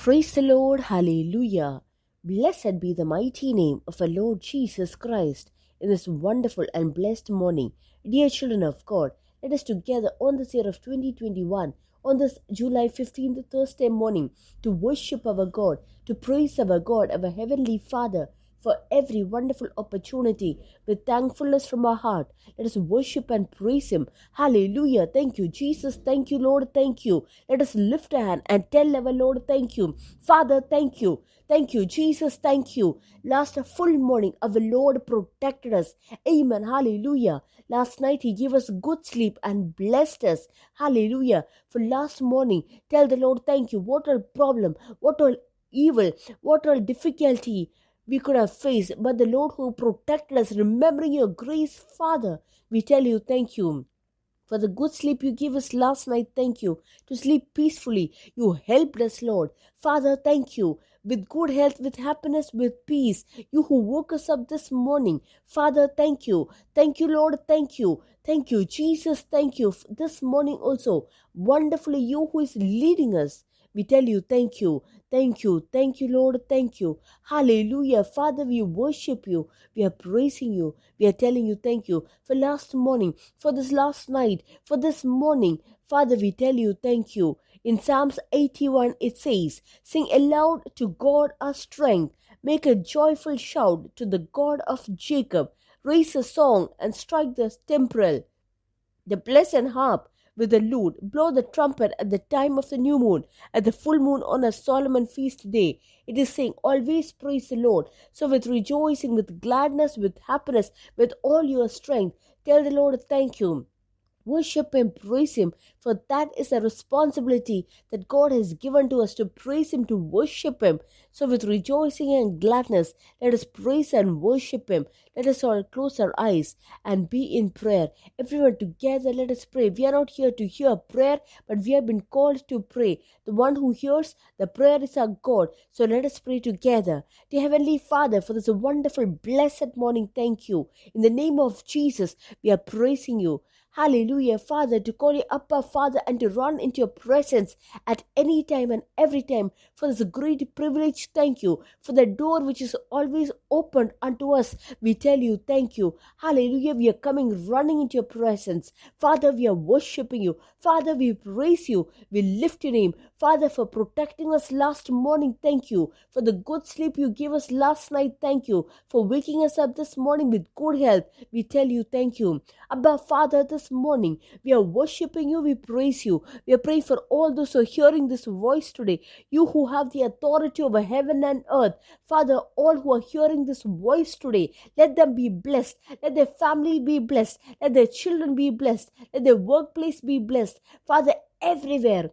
Praise the Lord, hallelujah. Blessed be the mighty name of our Lord Jesus Christ in this wonderful and blessed morning. Dear children of God, let us together on this year of 2021, on this July 15th Thursday morning, to worship our God, to praise our God, our Heavenly Father, for every wonderful opportunity with thankfulness from our heart. Let us worship and praise Him. Hallelujah. Thank you, Jesus. Thank you, Lord. Thank you. Let us lift a hand and tell our Lord, thank you. Father, thank you. Thank you, Jesus. Thank you. Last full morning, our Lord protected us. Amen. Hallelujah. Last night, He gave us good sleep and blessed us. Hallelujah. For last morning, tell the Lord, thank you. What all problem, what all evil, what all difficulty we could have faced, but the Lord who protected us, remembering your grace, Father, we tell you thank you. For the good sleep you gave us last night, thank you. To sleep peacefully, you helped us, Lord. Father, thank you. With good health, with happiness, with peace, you who woke us up this morning. Father, thank you. Thank you, Lord, thank you. Thank you, Jesus, thank you. This morning also, wonderfully, you who is leading us. We tell you thank you. Thank you. Thank you, Lord. Thank you. Hallelujah. Father, we worship you. We are praising you. We are telling you thank you for last morning, for this last night, for this morning. Father, we tell you thank you. In Psalms 81, it says, sing aloud to God our strength. Make a joyful shout to the God of Jacob. Raise a song and strike the timbrel, the blessed harp with the lute, blow the trumpet at the time of the new moon, at the full moon on a solemn feast day. It is saying, always praise the Lord. So with rejoicing, with gladness, with happiness, with all your strength, tell the Lord thank you. Worship Him, praise Him, for that is a responsibility that God has given to us, to praise Him, to worship Him. So with rejoicing and gladness, let us praise and worship Him. Let us all close our eyes and be in prayer. Everyone together, let us pray. We are not here to hear prayer, but we have been called to pray. The one who hears the prayer is our God. So let us pray together. Dear Heavenly Father, for this wonderful, blessed morning, thank you. In the name of Jesus, we are praising you. Hallelujah, Father, to call you Abba, Father, and to run into your presence at any time and every time. For this great privilege, thank you. For the door which is always opened unto us, we tell you thank you. Hallelujah, we are coming running into your presence. Father, we are worshiping you. Father, we praise you. We lift your name. Father, for protecting us last morning, thank you. For the good sleep you gave us last night, thank you. For waking us up this morning with good health, we tell you thank you. Abba, Father, this morning we are worshiping you, we praise you. We are praying for all those who are hearing this voice today. You who have the authority over heaven and earth. Father, all who are hearing this voice today, let them be blessed. Let their family be blessed. Let their children be blessed. Let their workplace be blessed. Father, everywhere,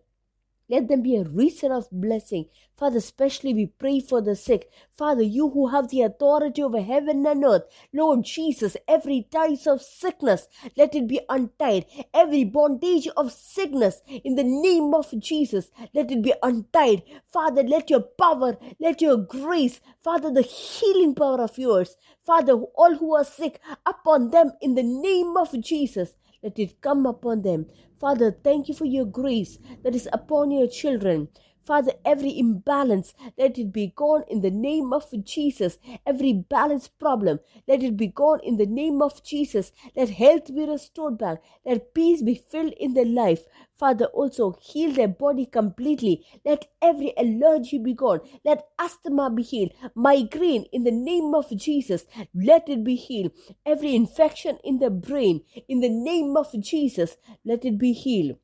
let them be a reason of blessing. Father, especially we pray for the sick. Father, you who have the authority over heaven and earth. Lord Jesus, every ties of sickness, let it be untied. Every bondage of sickness, in the name of Jesus, let it be untied. Father, let your power, let your grace, Father, the healing power of yours, Father, all who are sick, upon them in the name of Jesus. Let it come upon them. Father, thank you for your grace that is upon your children. Father, every imbalance, let it be gone in the name of Jesus. Every balance problem, let it be gone in the name of Jesus. Let health be restored back. Let peace be filled in their life. Father, also heal their body completely. Let every allergy be gone. Let asthma be healed. Migraine in the name of Jesus, let it be healed. Every infection in the brain, in the name of Jesus, let it be healed.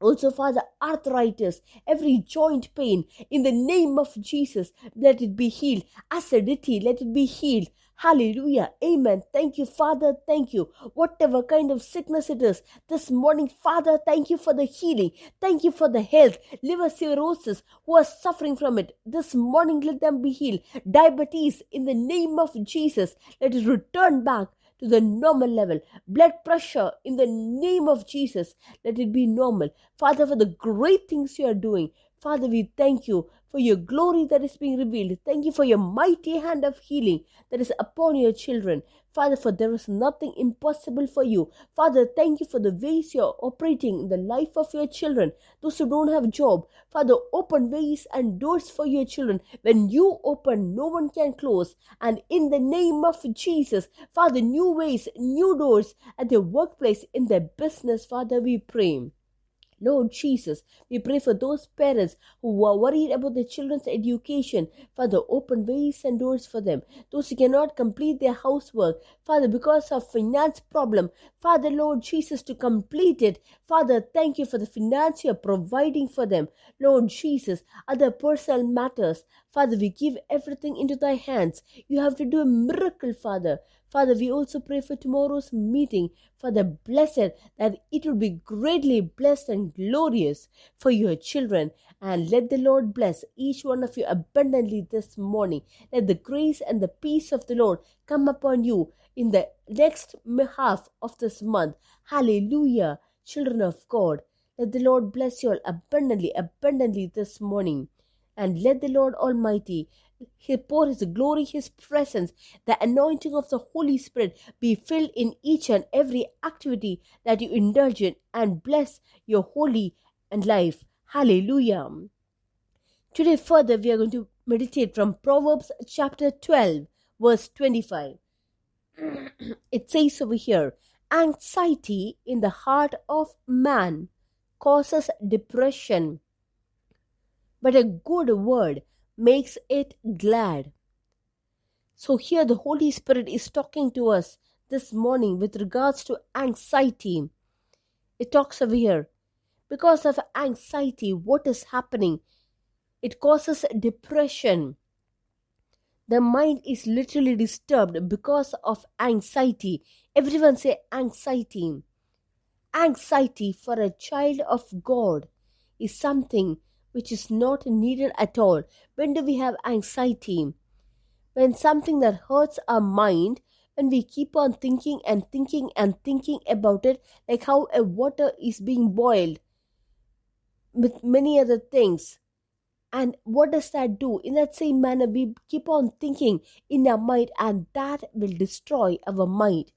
Also, Father, arthritis, every joint pain, in the name of Jesus, let it be healed. Acidity, let it be healed. Hallelujah. Amen. Thank you, Father. Thank you. Whatever kind of sickness it is, this morning, Father, thank you for the healing. Thank you for the health. Liver cirrhosis, who are suffering from it, this morning, let them be healed. Diabetes, in the name of Jesus, let it return back to the normal level. Blood pressure, in the name of Jesus, let it be normal. Father, for the great things you are doing, Father, we thank you for your glory that is being revealed. Thank you for your mighty hand of healing that is upon your children. Father, for there is nothing impossible for you. Father, thank you for the ways you're operating in the life of your children. Those who don't have job, Father, open ways and doors for your children. When you open, no one can close. And in the name of Jesus, Father, new ways, new doors at their workplace, in their business, Father, we pray. Lord Jesus, we pray for those parents who are worried about their children's education. Father, open ways and doors for them. Those who cannot complete their housework, Father, because of finance problem, Father, Lord Jesus, to complete it. Father, thank you for the finance you are providing for them. Lord Jesus, other personal matters, Father, we give everything into thy hands. You have to do a miracle, Father. Father, we also pray for tomorrow's meeting. Father, bless it, that it will be greatly blessed and glorious for your children. And let the Lord bless each one of you abundantly this morning. Let the grace and the peace of the Lord come upon you in the next half of this month. Hallelujah, children of God. Let the Lord bless you all abundantly this morning. And let the Lord Almighty pour His glory, His presence, the anointing of the Holy Spirit be filled in each and every activity that you indulge in, and bless your holy and life. Hallelujah. Today further we are going to meditate from Proverbs chapter 12 verse 25. It says over here, anxiety in the heart of man causes depression, but a good word makes it glad. So here the Holy Spirit is talking to us this morning with regards to anxiety. It talks over here, because of anxiety, what is happening? It causes depression. The mind is literally disturbed because of anxiety. Everyone say anxiety. Anxiety for a child of God is something which is not needed at all. When do we have anxiety? When something that hurts our mind, when we keep on thinking and thinking and thinking about it, like how a water is being boiled with many other things. And what does that do? In that same manner, we keep on thinking in our mind, and that will destroy our mind.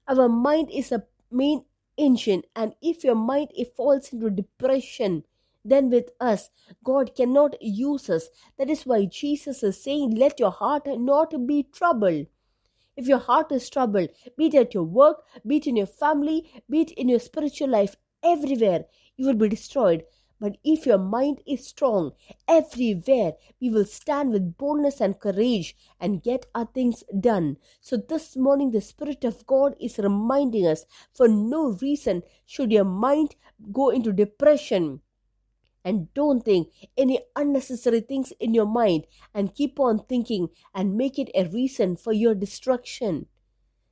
Our mind is a main engine, and if your mind falls into depression, then with us, God cannot use us. That is why Jesus is saying, let your heart not be troubled. If your heart is troubled, be it at your work, be it in your family, be it in your spiritual life, everywhere, you will be destroyed. But if your mind is strong, everywhere we will stand with boldness and courage and get our things done. So this morning the Spirit of God is reminding us, for no reason should your mind go into depression. And don't think any unnecessary things in your mind and keep on thinking and make it a reason for your destruction.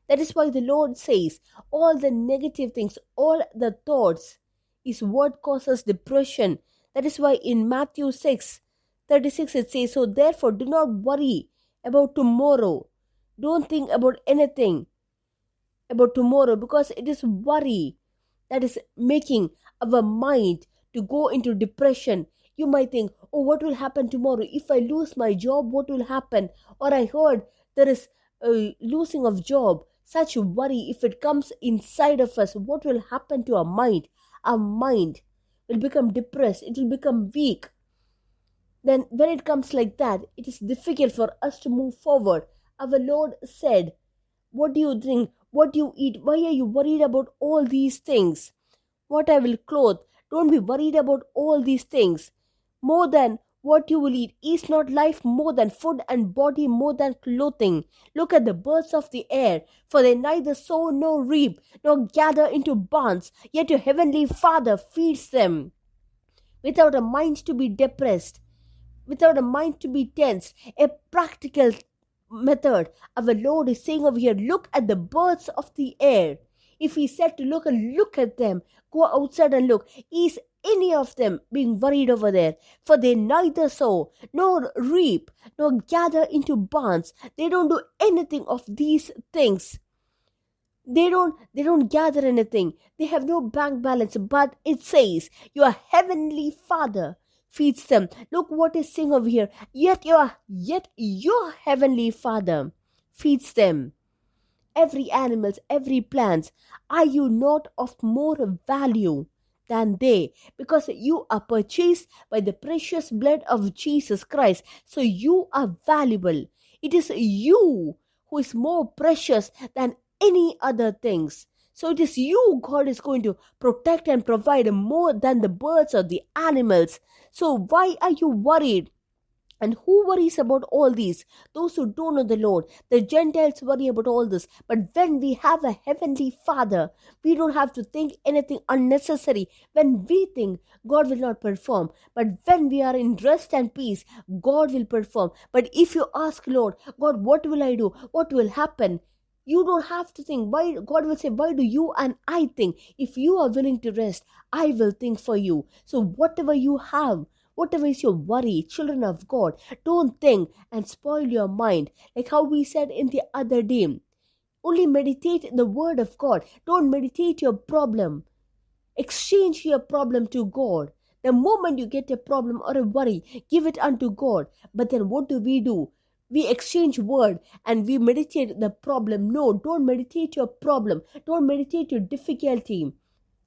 That is why the Lord says all the negative things, all the thoughts is what causes depression. That is why in Matthew 6:36 it says, so therefore do not worry about tomorrow. Don't think about anything about tomorrow, because it is worry that is making our mind to go into depression. You might think, oh, what will happen tomorrow? If I lose my job, what will happen? Or I heard there is a losing of job. Such worry, if it comes inside of us, what will happen to our mind? Our mind will become depressed. It will become weak. Then when it comes like that, it is difficult for us to move forward. Our Lord said, what do you drink? What do you eat? Why are you worried about all these things? What I will clothe? Don't be worried about all these things. More than what you will eat. Is not life more than food, and body more than clothing? Look at the birds of the air, for they neither sow nor reap, nor gather into barns, yet your heavenly Father feeds them. Without a mind to be depressed, without a mind to be tense, a practical method, our Lord is saying over here, look at the birds of the air. If He said to look at them, go outside and look, is any of them being worried over there? For they neither sow nor reap nor gather into barns. They don't do anything of these things. They don't gather anything. They have no bank balance. But it says, your heavenly Father feeds them. Look what is saying over here. Yet your heavenly Father feeds them. Every animals, every plants. Are you not of more value than they? Because you are purchased by the precious blood of Jesus Christ. So you are valuable. It is you who is more precious than any other things. So it is you God is going to protect and provide more than the birds or the animals. So why are you worried? And who worries about all these? Those who don't know the Lord. The Gentiles worry about all this. But when we have a heavenly Father, we don't have to think anything unnecessary. When we think, God will not perform. But when we are in rest and peace, God will perform. But if you ask Lord, God, what will I do? What will happen? You don't have to think. Why? God will say, why do you and I think? If you are willing to rest, I will think for you. So whatever you have, whatever is your worry, children of God, don't think and spoil your mind. Like how we said in the other day, only meditate the word of God. Don't meditate your problem. Exchange your problem to God. The moment you get a problem or a worry, give it unto God. But then what do? We exchange word and we meditate the problem. No, don't meditate your problem. Don't meditate your difficulty.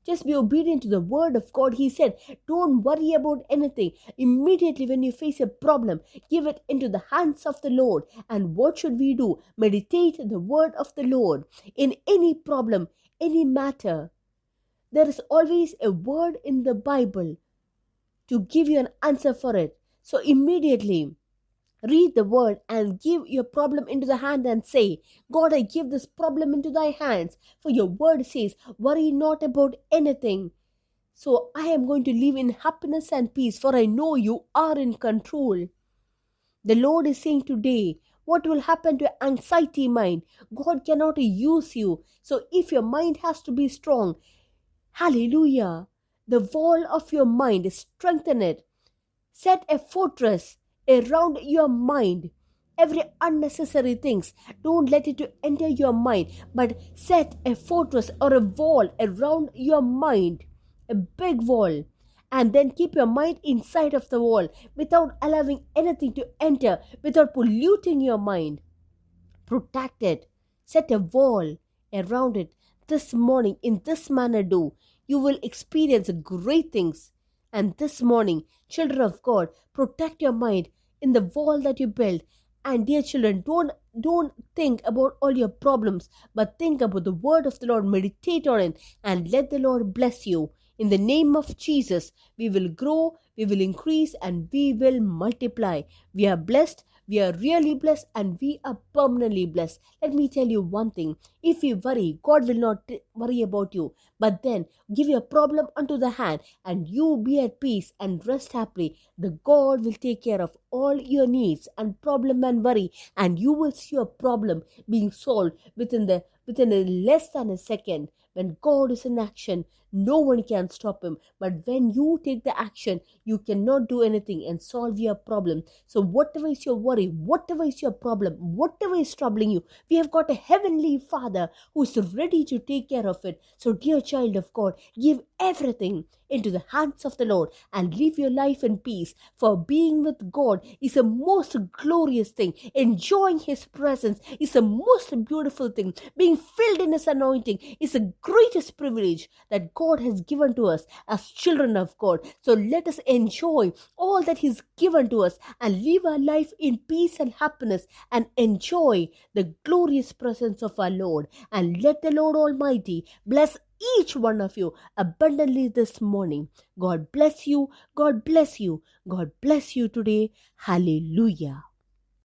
Just be obedient to the word of God. He said, don't worry about anything. Immediately when you face a problem, give it into the hands of the Lord. And what should we do? Meditate the word of the Lord. In any problem, any matter, there is always a word in the Bible to give you an answer for it. So immediately, read the word and give your problem into the hand and say, God, I give this problem into thy hands. For your word says, worry not about anything. So I am going to live in happiness and peace, for I know you are in control. The Lord is saying today, what will happen to anxiety mind? God cannot use you. So if your mind has to be strong, hallelujah, the wall of your mind, strengthen it. Set a fortress around your mind. Every unnecessary things, don't let it to enter your mind, but set a fortress or a wall around your mind, a big wall, and then keep your mind inside of the wall without allowing anything to enter, without polluting your mind. Protect it. Set a wall around it. This morning, in this manner, you will experience great things. And this morning, children of God, protect your mind in the wall that you build. And dear children, don't think about all your problems, but think about the word of the Lord. Meditate on it and let the Lord bless you. In the name of Jesus, we will grow, we will increase, and we will multiply. We are blessed. We are really blessed and we are permanently blessed. Let me tell you one thing. If you worry, God will not worry about you. But then give your problem unto the hand and you be at peace and rest happily. The God will take care of all your needs and problem and worry, and you will see your problem being solved within a less than a second. When God is in action, no one can stop him. But when you take the action, you cannot do anything and solve your problem. So whatever is your worry, whatever is your problem, whatever is troubling you, we have got a heavenly Father who is ready to take care of it. So dear child of God, give everything into the hands of the Lord and live your life in peace. For being with God is a most glorious thing. Enjoying his presence is a most beautiful thing. Being filled in his anointing is the greatest privilege that God has given to us as children of God. So let us enjoy all that he's given to us and live our life in peace and happiness and enjoy the glorious presence of our Lord. And let the Lord Almighty bless each one of you abundantly this morning. God bless you. God bless you. God bless you today. Hallelujah.